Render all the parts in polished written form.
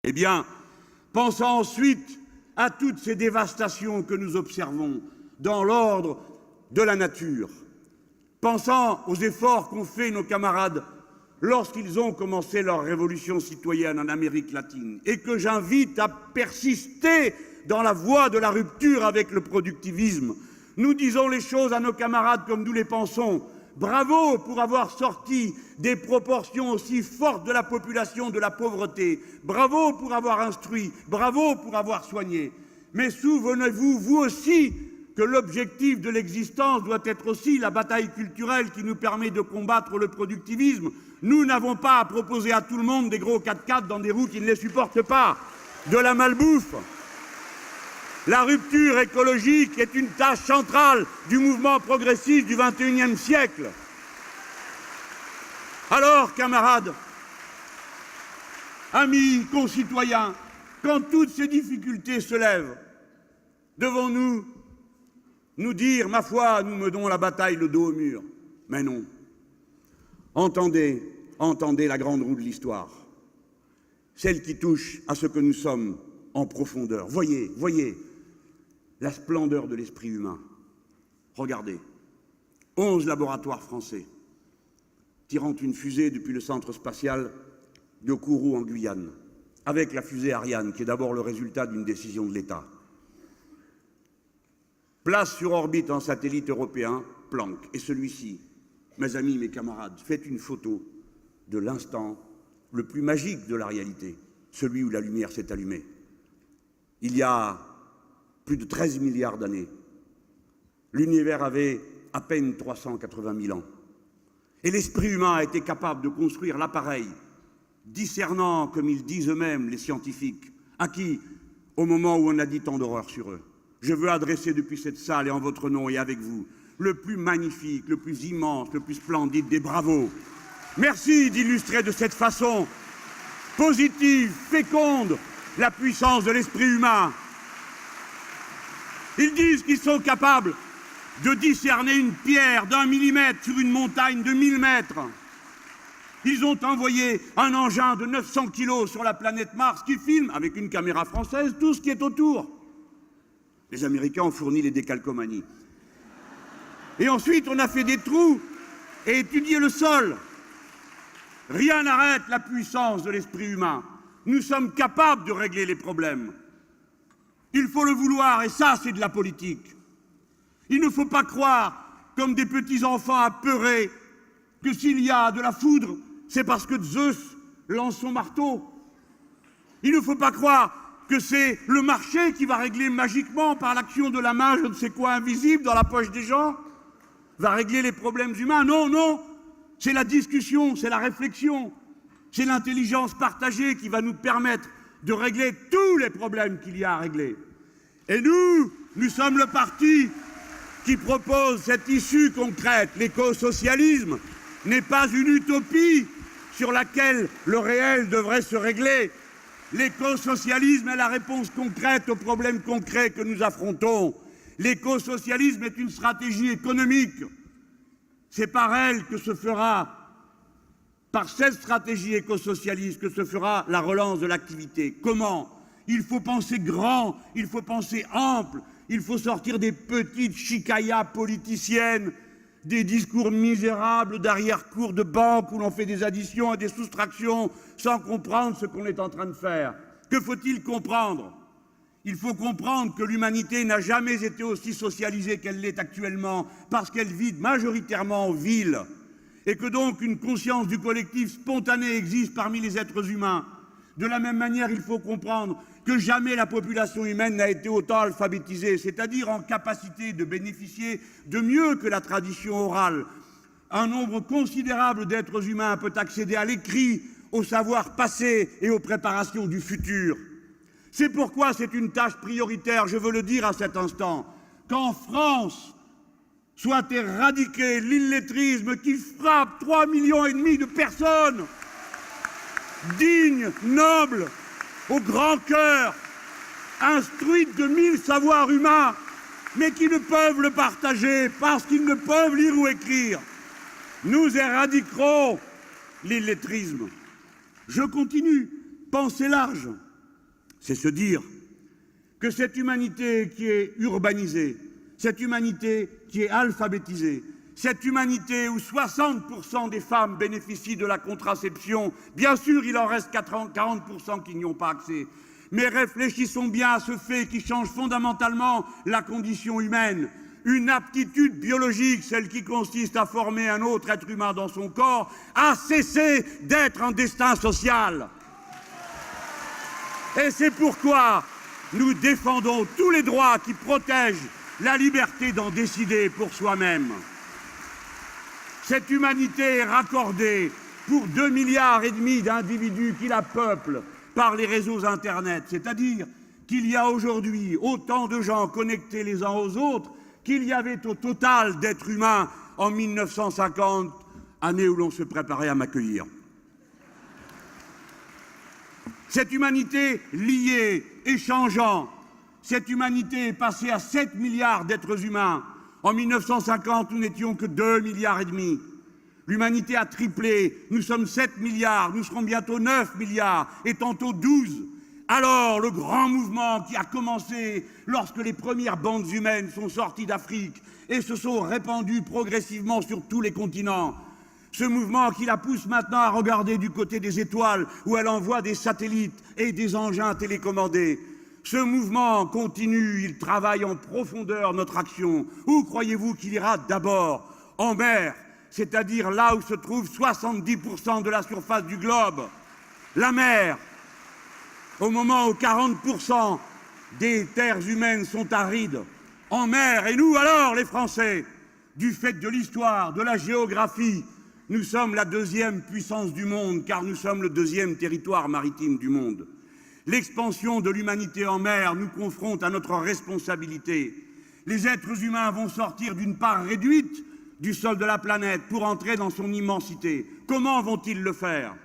Eh bien, pensant ensuite à toutes ces dévastations que nous observons dans l'ordre de la nature, pensant aux efforts qu'ont fait nos camarades lorsqu'ils ont commencé leur révolution citoyenne en Amérique latine, et que j'invite à persister dans la voie de la rupture avec le productivisme, nous disons les choses à nos camarades comme nous les pensons. Bravo pour avoir sorti des proportions aussi fortes de la population de la pauvreté. Bravo pour avoir instruit. Bravo pour avoir soigné. Mais souvenez-vous, vous aussi, que l'objectif de l'existence doit être aussi la bataille culturelle qui nous permet de combattre le productivisme. Nous n'avons pas à proposer à tout le monde des gros 4x4 dans des roues qui ne les supportent pas, de la malbouffe. La rupture écologique est une tâche centrale du mouvement progressiste du XXIe siècle. Alors, camarades, amis, concitoyens, quand toutes ces difficultés se lèvent, devons-nous nous dire, ma foi, nous menons la bataille le dos au mur? Mais non. Entendez la grande roue de l'histoire, celle qui touche à ce que nous sommes en profondeur. Voyez la splendeur de l'esprit humain. Regardez, 11 laboratoires français tirant une fusée depuis le centre spatial de Kourou en Guyane, avec la fusée Ariane, qui est d'abord le résultat d'une décision de l'État. Place sur orbite un satellite européen, Planck, et celui-ci, mes amis, mes camarades, fait une photo de l'instant le plus magique de la réalité, celui où la lumière s'est allumée. Il y a plus de 13 milliards d'années, l'univers avait à peine 380 000 ans. Et l'esprit humain a été capable de construire l'appareil, discernant, comme ils disent eux-mêmes, les scientifiques, à qui, au moment où on a dit tant d'horreurs sur eux, je veux adresser depuis cette salle et en votre nom et avec vous, le plus magnifique, le plus immense, le plus splendide des bravos. Merci d'illustrer de cette façon positive, féconde, la puissance de l'esprit humain. Ils disent qu'ils sont capables de discerner une pierre d'1 millimètre sur une montagne de 1000 mètres. Ils ont envoyé un engin de 900 kilos sur la planète Mars qui filme, avec une caméra française, tout ce qui est autour. Les Américains ont fourni les décalcomanies. Et ensuite, on a fait des trous et étudié le sol. Rien n'arrête la puissance de l'esprit humain. Nous sommes capables de régler les problèmes. Il faut le vouloir, et ça, c'est de la politique. Il ne faut pas croire, comme des petits-enfants apeurés, que s'il y a de la foudre, c'est parce que Zeus lance son marteau. Il ne faut pas croire que c'est le marché qui va régler magiquement, par l'action de la main, je ne sais quoi, invisible, dans la poche des gens, va régler les problèmes humains. Non, non, c'est la discussion, c'est la réflexion, c'est l'intelligence partagée qui va nous permettre de régler tous les problèmes qu'il y a à régler. Et nous sommes le parti qui propose cette issue concrète. L'écosocialisme n'est pas une utopie sur laquelle le réel devrait se régler. L'écosocialisme est la réponse concrète aux problèmes concrets que nous affrontons. L'écosocialisme est une stratégie économique. C'est par elle que se fera, par cette stratégie écosocialiste, que se fera la relance de l'activité. Comment? Il faut penser grand, il faut penser ample, il faut sortir des petites chicayas politiciennes, des discours misérables d'arrière-cour de banque où l'on fait des additions et des soustractions sans comprendre ce qu'on est en train de faire. Que faut-il comprendre? Il faut comprendre que l'humanité n'a jamais été aussi socialisée qu'elle l'est actuellement, parce qu'elle vit majoritairement en ville, et que donc une conscience du collectif spontané existe parmi les êtres humains. De la même manière, il faut comprendre que jamais la population humaine n'a été autant alphabétisée, c'est-à-dire en capacité de bénéficier de mieux que la tradition orale. Un nombre considérable d'êtres humains peut accéder à l'écrit, au savoir passé et aux préparations du futur. C'est pourquoi c'est une tâche prioritaire, je veux le dire à cet instant, qu'en France soit éradiqué l'illettrisme qui frappe 3,5 millions de personnes, dignes, nobles, au grand cœur, instruites de 1000 savoirs humains, mais qui ne peuvent le partager parce qu'ils ne peuvent lire ou écrire. Nous éradiquerons l'illettrisme. Je continue, pensez large. C'est se dire que cette humanité qui est urbanisée, cette humanité qui est alphabétisée, cette humanité où 60% des femmes bénéficient de la contraception, bien sûr il en reste 40% qui n'y ont pas accès, mais réfléchissons bien à ce fait qui change fondamentalement la condition humaine. Une aptitude biologique, celle qui consiste à former un autre être humain dans son corps, a cessé d'être un destin social. Et c'est pourquoi nous défendons tous les droits qui protègent la liberté d'en décider pour soi-même. Cette humanité est raccordée pour 2,5 milliards d'individus qui la peuplent par les réseaux Internet, c'est-à-dire qu'il y a aujourd'hui autant de gens connectés les uns aux autres qu'il y avait au total d'êtres humains en 1950, année où l'on se préparait à m'accueillir. Cette humanité liée, échangeant, cette humanité est passée à 7 milliards d'êtres humains. En 1950, nous n'étions que 2,5 milliards. L'humanité a triplé, nous sommes 7 milliards, nous serons bientôt 9 milliards et tantôt 12. Alors, le grand mouvement qui a commencé lorsque les premières bandes humaines sont sorties d'Afrique et se sont répandues progressivement sur tous les continents, ce mouvement qui la pousse maintenant à regarder du côté des étoiles où elle envoie des satellites et des engins télécommandés. Ce mouvement continue, il travaille en profondeur notre action. Où croyez-vous qu'il ira d'abord? En mer, c'est-à-dire là où se trouve 70% de la surface du globe. La mer, au moment où 40% des terres humaines sont arides. En mer, et nous alors, les Français, du fait de l'histoire, de la géographie, nous sommes la deuxième puissance du monde, car nous sommes le deuxième territoire maritime du monde. L'expansion de l'humanité en mer nous confronte à notre responsabilité. Les êtres humains vont sortir d'une part réduite du sol de la planète pour entrer dans son immensité. Comment vont-ils le faire?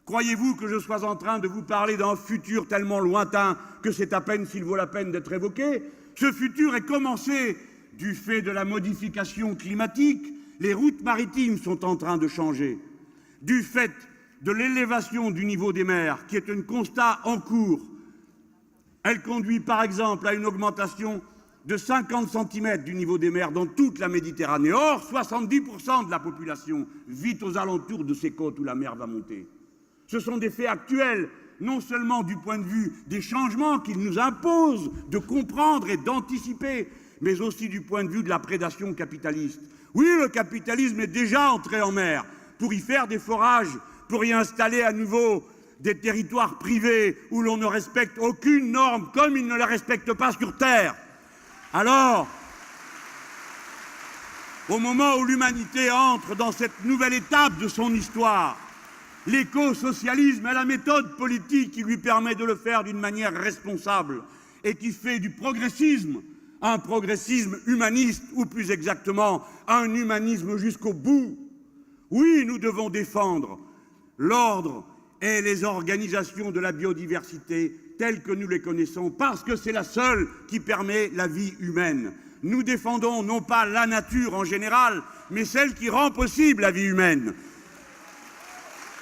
Croyez-vous que je sois en train de vous parler d'un futur tellement lointain que c'est à peine s'il vaut la peine d'être évoqué? Ce futur est commencé du fait de la modification climatique. Les routes maritimes sont en train de changer. Du fait de l'élévation du niveau des mers, qui est un constat en cours. Elle conduit par exemple à une augmentation de 50 cm du niveau des mers dans toute la Méditerranée. Or, 70% de la population vit aux alentours de ces côtes où la mer va monter. Ce sont des faits actuels, non seulement du point de vue des changements qu'il nous impose de comprendre et d'anticiper, mais aussi du point de vue de la prédation capitaliste. Oui, le capitalisme est déjà entré en mer pour y faire des forages, pour y installer à nouveau des territoires privés où l'on ne respecte aucune norme, comme il ne la respecte pas sur Terre. Alors, au moment où l'humanité entre dans cette nouvelle étape de son histoire, l'éco-socialisme est la méthode politique qui lui permet de le faire d'une manière responsable et qui fait du progressisme un progressisme humaniste, ou plus exactement, un humanisme jusqu'au bout. Oui, nous devons défendre l'ordre et les organisations de la biodiversité telles que nous les connaissons, parce que c'est la seule qui permet la vie humaine. Nous défendons non pas la nature en général, mais celle qui rend possible la vie humaine.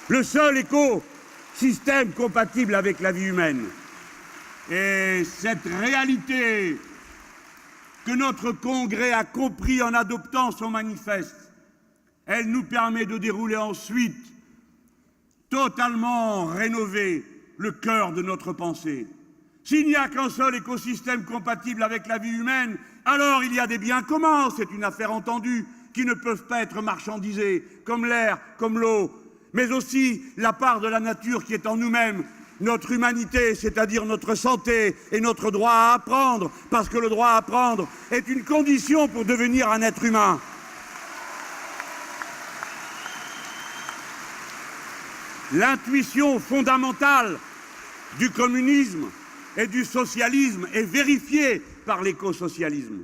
Le seul écosystème compatible avec la vie humaine. Et cette réalité que notre Congrès a compris en adoptant son manifeste, elle nous permet de dérouler ensuite, totalement rénové, le cœur de notre pensée. S'il n'y a qu'un seul écosystème compatible avec la vie humaine, alors il y a des biens communs, c'est une affaire entendue, qui ne peuvent pas être marchandisés, comme l'air, comme l'eau, mais aussi la part de la nature qui est en nous-mêmes, notre humanité, c'est-à-dire notre santé et notre droit à apprendre, parce que le droit à apprendre est une condition pour devenir un être humain. L'intuition fondamentale du communisme et du socialisme est vérifiée par l'écosocialisme.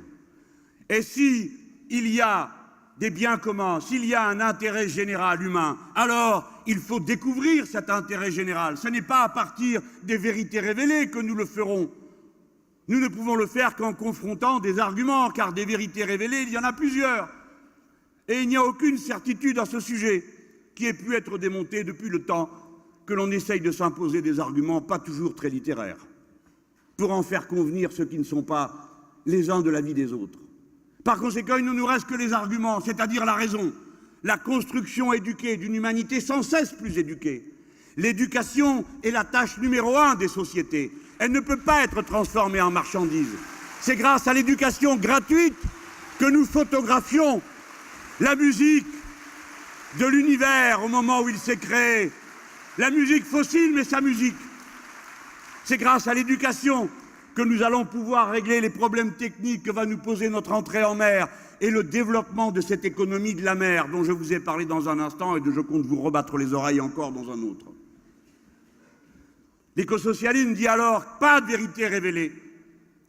Et s'il y a des biens communs, s'il y a un intérêt général humain, alors il faut découvrir cet intérêt général. Ce n'est pas à partir des vérités révélées que nous le ferons. Nous ne pouvons le faire qu'en confrontant des arguments, car des vérités révélées, il y en a plusieurs. Et il n'y a aucune certitude à ce sujet qui ait pu être démontée depuis le temps que l'on essaye de s'imposer des arguments pas toujours très littéraires, pour en faire convenir ceux qui ne sont pas les uns de l'avis des autres. Par conséquent, il ne nous reste que les arguments, c'est-à-dire la raison, la construction éduquée d'une humanité sans cesse plus éduquée. L'éducation est la tâche numéro 1 des sociétés. Elle ne peut pas être transformée en marchandise. C'est grâce à l'éducation gratuite que nous photographions la musique de l'univers au moment où il s'est créé. La musique fossile, mais sa musique. C'est grâce à l'éducation que nous allons pouvoir régler les problèmes techniques que va nous poser notre entrée en mer et le développement de cette économie de la mer dont je vous ai parlé dans un instant et dont je compte vous rebattre les oreilles encore dans un autre. L'écosocialisme dit alors pas de vérité révélée,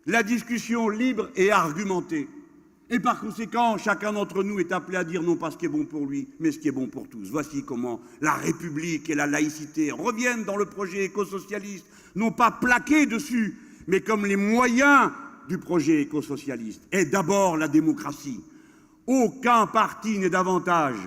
la discussion libre et argumentée. Et par conséquent, chacun d'entre nous est appelé à dire non pas ce qui est bon pour lui, mais ce qui est bon pour tous. Voici comment la République et la laïcité reviennent dans le projet écosocialiste, non pas plaqués dessus, mais comme les moyens du projet écosocialiste. Et d'abord la démocratie. Aucun parti n'est davantage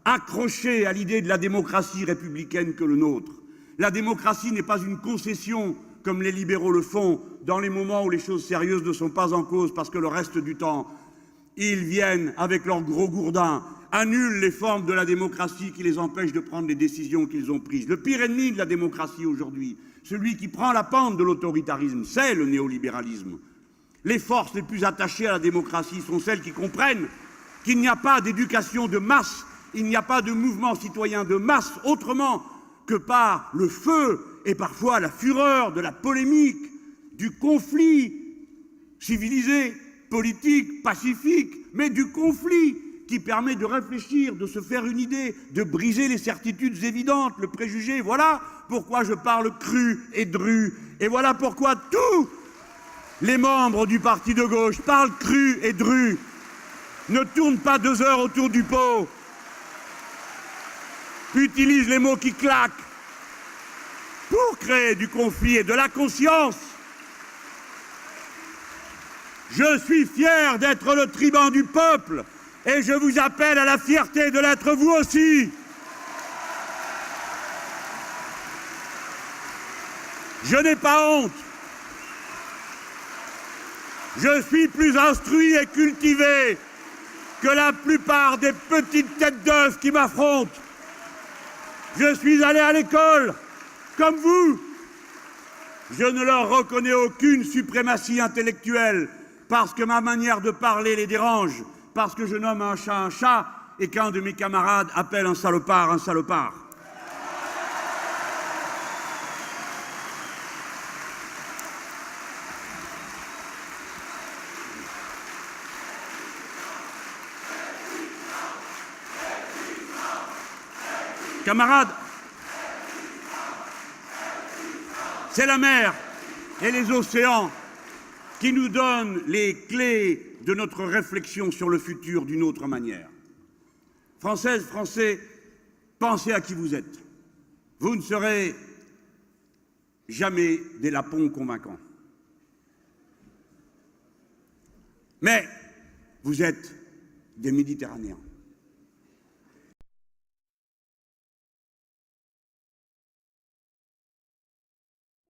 accroché à l'idée de la démocratie républicaine que le nôtre. La démocratie n'est pas une concession comme les libéraux le font dans les moments où les choses sérieuses ne sont pas en cause, parce que le reste du temps, ils viennent, avec leurs gros gourdins, annulent les formes de la démocratie qui les empêchent de prendre les décisions qu'ils ont prises. Le pire ennemi de la démocratie aujourd'hui, celui qui prend la pente de l'autoritarisme, c'est le néolibéralisme. Les forces les plus attachées à la démocratie sont celles qui comprennent qu'il n'y a pas d'éducation de masse, il n'y a pas de mouvement citoyen de masse autrement que par le feu et parfois la fureur de la polémique, du conflit civilisé, politique, pacifique, mais du conflit qui permet de réfléchir, de se faire une idée, de briser les certitudes évidentes, le préjugé. Voilà pourquoi je parle cru et dru. Et voilà pourquoi tous les membres du parti de gauche parlent cru et dru. Ne tournent pas 2 heures autour du pot. Utilisent les mots qui claquent pour créer du conflit et de la conscience. Je suis fier d'être le tribun du peuple et je vous appelle à la fierté de l'être vous aussi. Je n'ai pas honte. Je suis plus instruit et cultivé que la plupart des petites têtes d'œufs qui m'affrontent. Je suis allé à l'école, comme vous. Je ne leur reconnais aucune suprématie intellectuelle, parce que ma manière de parler les dérange, parce que je nomme un chat et qu'un de mes camarades appelle un salopard un salopard. Camarades, c'est la mer et les océans qui nous donnent les clés de notre réflexion sur le futur d'une autre manière. Françaises, Français, pensez à qui vous êtes. Vous ne serez jamais des lapons convaincants. Mais vous êtes des Méditerranéens.